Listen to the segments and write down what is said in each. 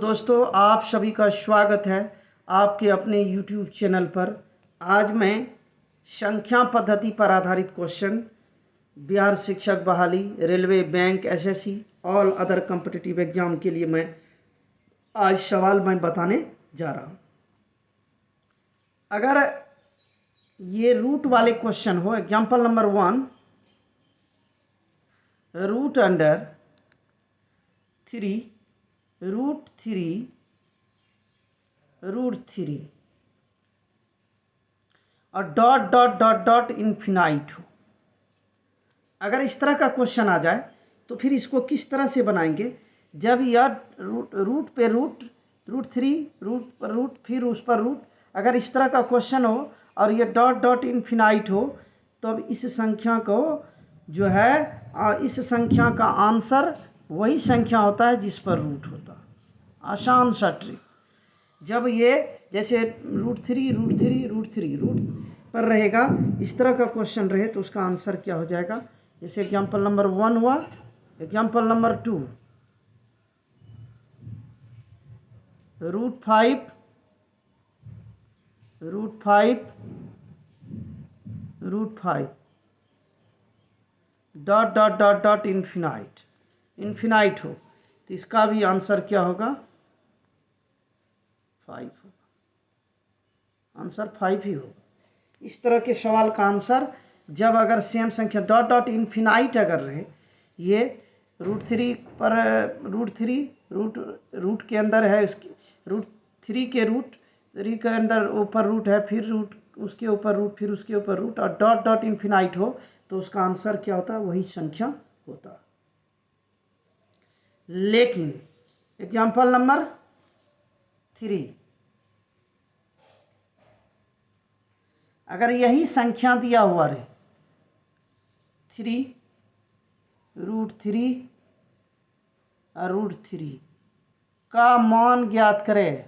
दोस्तों, आप सभी का स्वागत है आपके अपने YouTube चैनल पर। आज मैं संख्या पद्धति पर आधारित क्वेश्चन बिहार शिक्षक बहाली, railway, bank, SSC all other competitive exam के लिए मैं आज सवाल बताने जा रहा हूं। अगर ये रूट वाले क्वेश्चन हो, example number 1, root under 3 root 3 और dot dot dot dot infinite हो। अगर इस तरह का क्वेश्चन आ जाए तो फिर इसको किस तरह से बनाएंगे? जब यह रूट पे रूट, रूट 3, रूट पर रूट, फिर उस पर रूट, अगर इस तरह का क्वेश्चन हो और ये डॉट डॉट इन्फिनाइट हो, तो अब इस संख्या को जो है, इस संख्या का आंसर वही संख्या होता है जिस पर रूट होता। आसान सा ट्रिक। जब ये जैसे रूट 3 रूट पर रहेगा, इस तरह का क्वेश्चन रहे तो उसका आंसर क्या हो जाएगा? जैसे एग्जाम्पल नंबर 1 हुआ, example number 2, root 5 dot dot dot dot infinite हो, तो इसका भी आंसर क्या होगा? 5 होगा। आंसर 5 ही होगा। इस तरह के सवाल का आंसर जब अगर सेम संख्या डॉट डॉट इन्फिनाइट अगर रहे, ये रूट 3 पर रूट के अंदर है, उसकी रूट 3 के रूट 3 के अंदर ऊपर रूट है, फिर रूट उसके ऊपर रूट, फिर उसके ऊपर रूट, और डॉट डॉट इन्फिनाइट हो तो उसका आंसर क्या होता है? वही संख्या होता। लेकिन एग्जाम्पल नंबर 3, अगर यही संख्या दिया हुआ रहे 3 रूट 3 और रूट 3 का मान ज्ञात करें।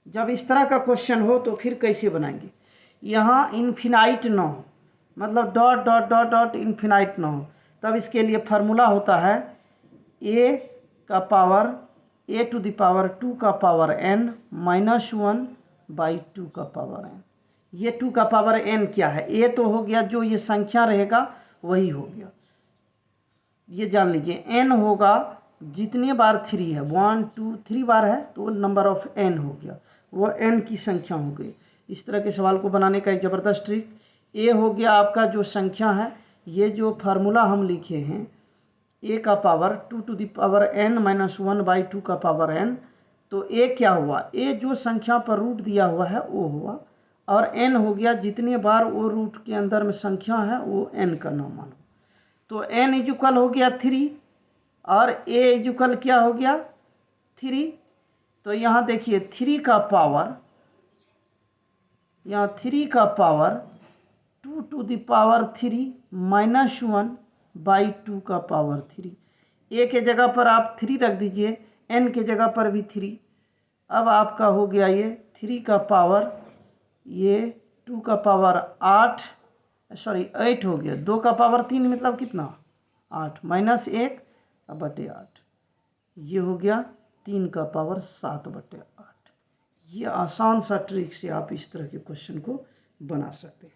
जब इस तरह का क्वेश्चन हो तो फिर कैसे बनाएंगे? यहाँ इन्फिनाइट ना हो, मतलब dot dot dot dot infinite ना हो, तब इसके लिए फार्मूला होता है a का power a to the power 2 का पावर n माइनस 1 बाई 2 का पावर n। ये 2 का पावर n क्या है? a तो हो गया, जो ये संख्या रहेगा वही हो गया। ये जान लीजिए, n होगा जितने बार 3 है, 1 2 3 बार है तो नंबर ऑफ n हो गया, वो n की संख्या हो गई। इस तरह के सवाल को बनाने का एक ज़बरदस्त ट्रिक। a हो गया आपका जो संख्या है, ये जो फार्मूला हम लिखे हैं a का power 2 to the power n minus 1 by 2 का पावर n, तो a क्या हुआ? a जो संख्या पर रूट दिया हुआ है वो हुआ, और n हो गया जितने बार वो रूट के अंदर में संख्या है वो n का नाम मानो। तो n इजुकल हो गया 3 और a इजुकल क्या हो गया? 3। तो यहाँ देखिए 3 का पावर, यहाँ 3 का power 2 to the power 3 minus 1 by 2 का पावर 3। a के जगह पर आप 3 रख दीजिए, n के जगह पर भी 3। अब आपका हो गया ये 3 का पावर, ये 2 का पावर 8 हो गया, 2 का पावर 3 मतलब कितना? 8 माइनस 1 बटे 8, ये हो गया 3 का पावर 7 बटे 8। ये आसान सा ट्रिक से आप इस तरह के क्वेश्चन को बना सकते हैं,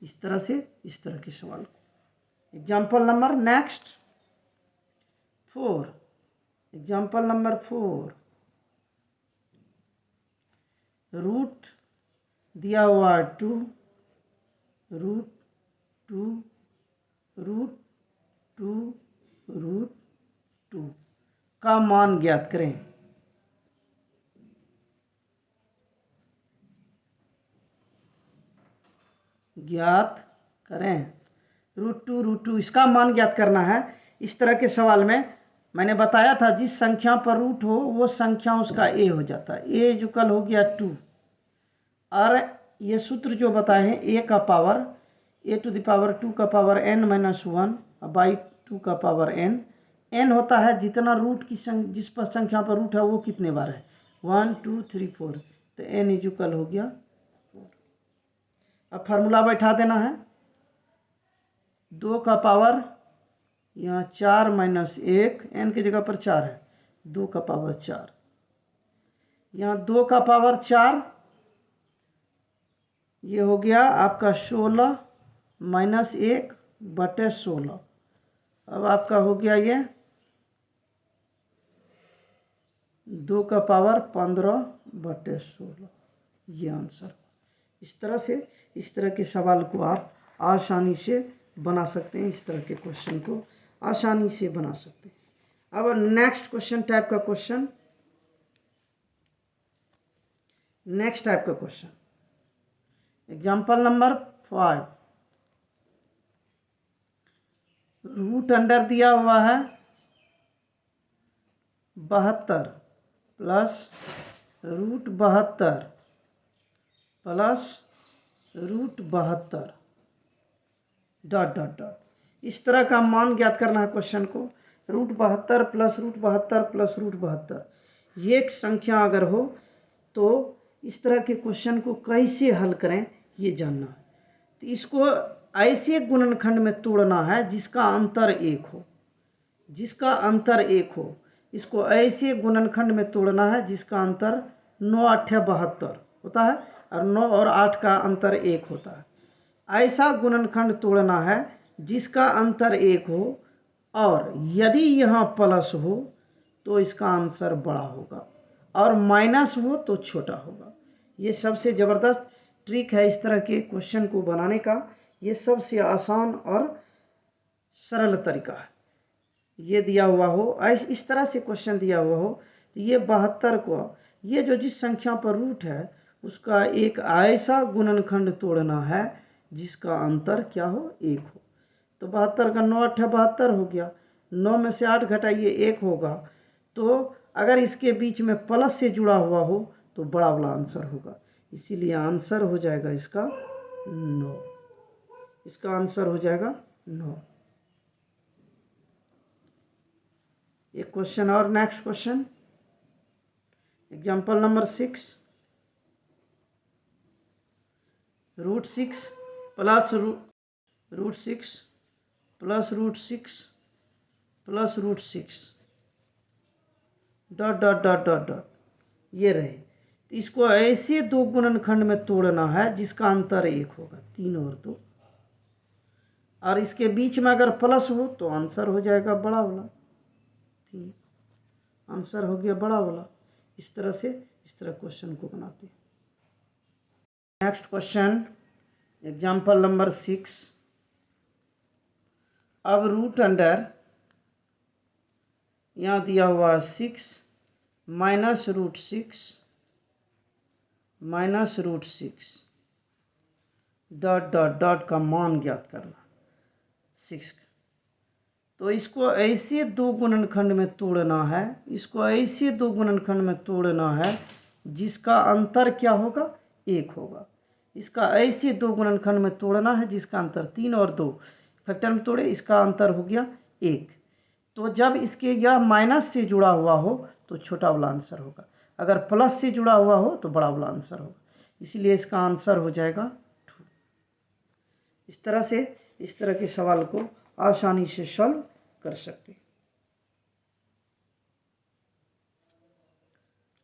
इस तरह से, इस तरह के सवाल को। Example number next 4, example number 4, root दिया हुआ 2 रूट 2 रूट 2 रूट 2 का मान ज्ञात करें। ज्ञात करें रूट 2 इसका मान ज्ञात करना है। इस तरह के सवाल में मैंने बताया था जिस संख्या पर रूट हो वो संख्या उसका a हो जाता है। a इजुकल हो गया 2, और ये सूत्र जो बताए हैं a का power a to the power 2 का पावर n माइनस 1 बाई 2 का पावर n होता है जितना रूट की जिस पर संख्या पर रूट है वो कितने बार है? 1 2 3 4, तो n इजुकल हो गया 4। अब फार्मूला बैठा देना है, 2 का पावर यहाँ 4 माइनस 1, n की जगह पर 4 है, 2 का पावर 4, यहाँ 2 का पावर 4, ये हो गया आपका 16 माइनस 1 बटे 16। अब आपका हो गया ये 2 का पावर 15 बटे 16, ये आंसर। इस तरह से इस तरह के सवाल को आप आसानी से बना सकते हैं, इस तरह के क्वेश्चन को आसानी से बना सकते हैं। अब नेक्स्ट क्वेश्चन टाइप का क्वेश्चन, नेक्स्ट टाइप का question, example number 5। Root under दिया हुआ है 72 plus root 72 plus root 72 dot dot dot, इस तरह का मान ज्ञात करना है क्वेश्चन को। Root 72 plus root 72 plus root 72, ये एक संख्या अगर हो तो इस तरह के क्वेश्चन को कैसे हल करें ये जानना है। तो इसको ऐसे गुणनखंड में तोड़ना है जिसका अंतर 1 हो, जिसका अंतर 1 हो। इसको ऐसे गुणनखंड में तोड़ना है जिसका अंतर 9 8 72 होता है और 9 और 8 का अंतर 1 होता है। ऐसा गुणनखंड तोड़ना है जिसका अंतर 1 हो और यदि यहाँ प्लस हो तो इसका आंसर बड़ा होगा और माइनस हो तो छोटा होगा। ये सबसे ज़बरदस्त ट्रिक है इस तरह के क्वेश्चन को बनाने का। ये सबसे आसान और सरल तरीका है। ये दिया हुआ हो, इस तरह से क्वेश्चन दिया हुआ हो तो ये 72 को, ये जो जिस संख्या पर रूट है उसका एक ऐसा गुणनखंड तोड़ना है जिसका अंतर क्या हो, 1 हो। तो 72 का 9 8 72 हो गया, 9 में से 8 घटाइए 1 होगा। तो अगर इसके बीच में प्लस से जुड़ा हुआ हो तो बड़ा वाला आंसर होगा, इसीलिए आंसर हो जाएगा इसका 9। इसका आंसर हो जाएगा 9। एक क्वेश्चन और, next question, example number 6। Root 6 plus root 6 plus root 6 plus root 6 dot dot dot dot dot, ये रहे। इसको ऐसे दो गुणनखंड में तोड़ना है जिसका अंतर 1 होगा, 3 और 2, और इसके बीच में अगर प्लस हो तो आंसर हो जाएगा बड़ा वाला 3, आंसर हो गया बड़ा वाला। इस तरह से इस तरह क्वेश्चन को बनाते हैं। Next question, example number 6। अब रूट अंडर यहाँ दिया हुआ 6 minus root 6 minus root 6 dot dot dot का मान ज्ञात करना 6 का। तो इसको ऐसे दो गुणनखंड में तोड़ना है, इसको ऐसे दो गुणनखंड में तोड़ना है जिसका अंतर क्या होगा, 1 होगा। इसका ऐसे दो गुणनखंड में तोड़ना है जिसका अंतर 3 और 2 फैक्टर में तोड़े, इसका अंतर हो गया 1। तो जब इसके यह माइनस से जुड़ा हुआ हो तो छोटा वाला आंसर होगा, अगर प्लस से जुड़ा हुआ हो तो बड़ा वाला आंसर होगा, इसलिए इसका आंसर हो जाएगा 2। इस तरह से इस तरह के सवाल को आसानी से सॉल्व कर सकते हैं।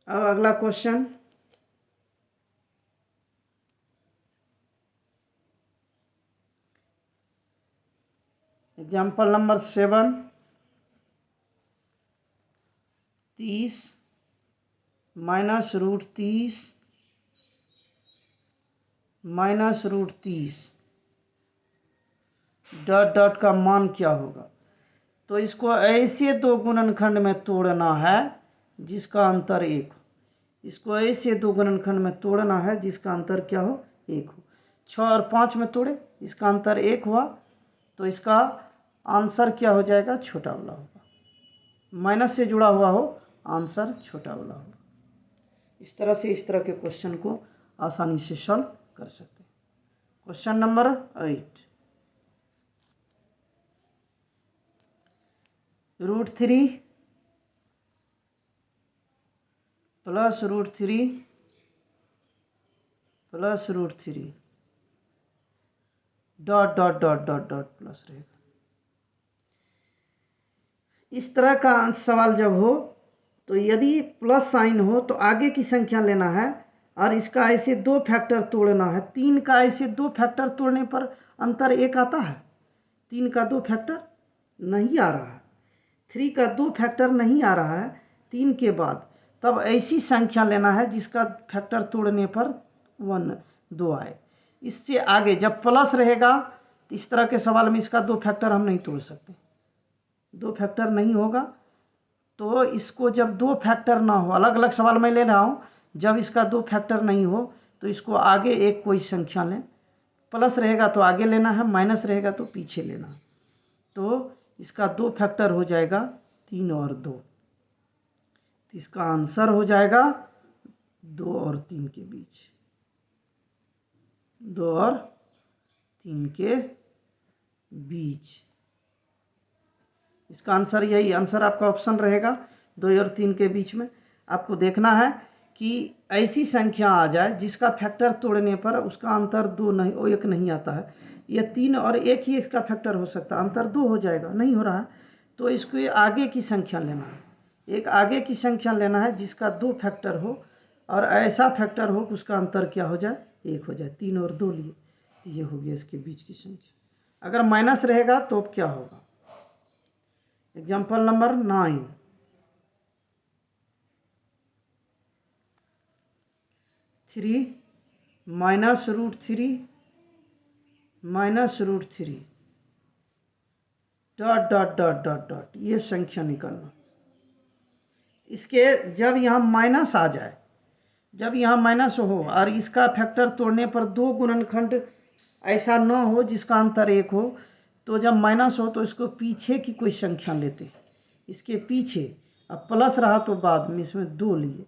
अब अगला question, example number 7। 30 minus root 30 minus root 30 dot dot का मान क्या होगा। तो इसको ऐसे दो गुणनखंड में तोड़ना है जिसका अंतर 1 हो, इसको ऐसे दो गुणनखंड में तोड़ना है जिसका अंतर क्या हो, 1 हो। 6 और 5 में तोड़े, इसका अंतर 1 हुआ, तो इसका आंसर क्या हो जाएगा, छोटा वाला होगा। माइनस से जुड़ा हुआ हो, आंसर छोटा वाला होगा। इस तरह से इस तरह के क्वेश्चन को आसानी से सॉल्व कर सकते हैं। Question number 8। Root 3 plus root 3 plus root 3 dot dot dot dot dot plus रहेगा। इस तरह का सवाल जब हो तो यदि प्लस साइन हो तो आगे की संख्या लेना है और इसका ऐसे 2 फैक्टर तोड़ना है। 3 का ऐसे 2 फैक्टर तोड़ने पर अंतर 1 आता है। 3 का 2 फैक्टर नहीं आ रहा है, 3 का 2 फैक्टर नहीं आ रहा है 3 के बाद। तब ऐसी संख्या लेना है जिसका फैक्टर तोड़ने पर 1 2 आए। इससे आगे जब प्लस रहेगा तो इस तरह के सवाल में इसका 2 फैक्टर हम नहीं तोड़ सकते, 2 फैक्टर नहीं होगा। तो इसको जब 2 फैक्टर ना हो, अलग अलग सवाल मैं ले रहा हूँ, जब इसका 2 फैक्टर नहीं हो तो इसको आगे एक कोई संख्या लें। प्लस रहेगा तो आगे लेना है, माइनस रहेगा तो पीछे लेना है। तो इसका 2 फैक्टर हो जाएगा 3 और 2। तो इसका आंसर हो जाएगा 2 और 3 के बीच, 2 और 3 के बीच। इसका आंसर यही, आंसर आपका ऑप्शन रहेगा 2 और 3 के बीच में। आपको देखना है कि ऐसी संख्या आ जाए जिसका फैक्टर तोड़ने पर उसका अंतर 2 नहीं, 1 नहीं आता है। ये 3 और 1 ही इसका फैक्टर हो सकता है, अंतर 2 हो जाएगा, नहीं हो रहा है। तो इसको आगे की संख्या लेना है, एक आगे की संख्या लेना है जिसका 2 फैक्टर हो और ऐसा फैक्टर हो कि उसका अंतर क्या हो जाए, 1 हो जाए। 3 और 2 लिए, ये हो गया इसके बीच की संख्या। अगर माइनस रहेगा तो क्या होगा? Example number 9, 3 minus root 3 minus root 3 dot dot dot dot dot, ये संख्या निकालना। इसके जब यहाँ माइनस आ जाए, जब यहाँ माइनस हो और इसका फैक्टर तोड़ने पर 2 गुणनखंड ऐसा न हो जिसका अंतर 1 हो, तो जब माइनस हो तो इसको पीछे की कोई संख्या लेते हैं, इसके पीछे। अब प्लस रहा तो बाद में इसमें 2 लिए,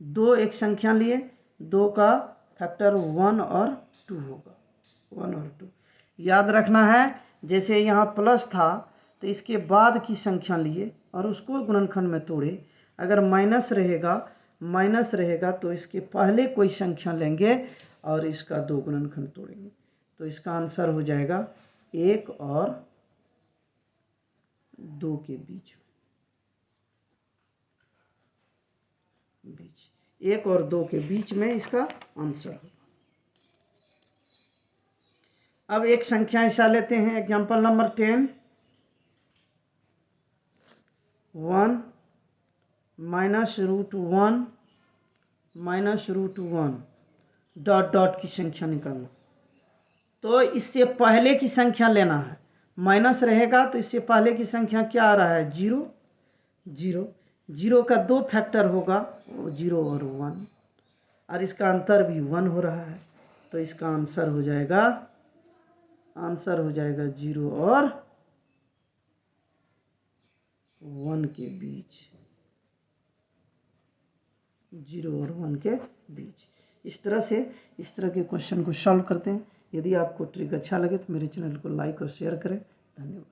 2 एक संख्या लिए, 2 का फैक्टर 1 और 2 होगा, 1 और 2। याद रखना है, जैसे यहाँ प्लस था तो इसके बाद की संख्या लिए और उसको गुणनखंड में तोड़े। अगर माइनस रहेगा तो इसके पहले कोई संख्या लेंगे और इसका 2 गुणनखंड तोड़ेंगे। तो इसका आंसर हो जाएगा 1 और 2 के बीच, 1 और 2 के बीच में इसका आंसर होगा। अब एक संख्या ऐसा लेते हैं, example number 10, 1 minus root 1 minus root 1 dot dot की संख्या निकालना। तो इससे पहले की संख्या लेना है, माइनस रहेगा तो इससे पहले की संख्या क्या आ रहा है, 0 0, 0 का 2 फैक्टर होगा, 0 और 1, और इसका अंतर भी 1 हो रहा है। तो इसका आंसर हो जाएगा 0 और 1 के बीच, 0 और 1 के बीच। इस तरह से इस तरह के क्वेश्चन को सॉल्व करते हैं। यदि आपको ट्रिक अच्छा लगे तो मेरे चैनल को लाइक और शेयर करें। धन्यवाद।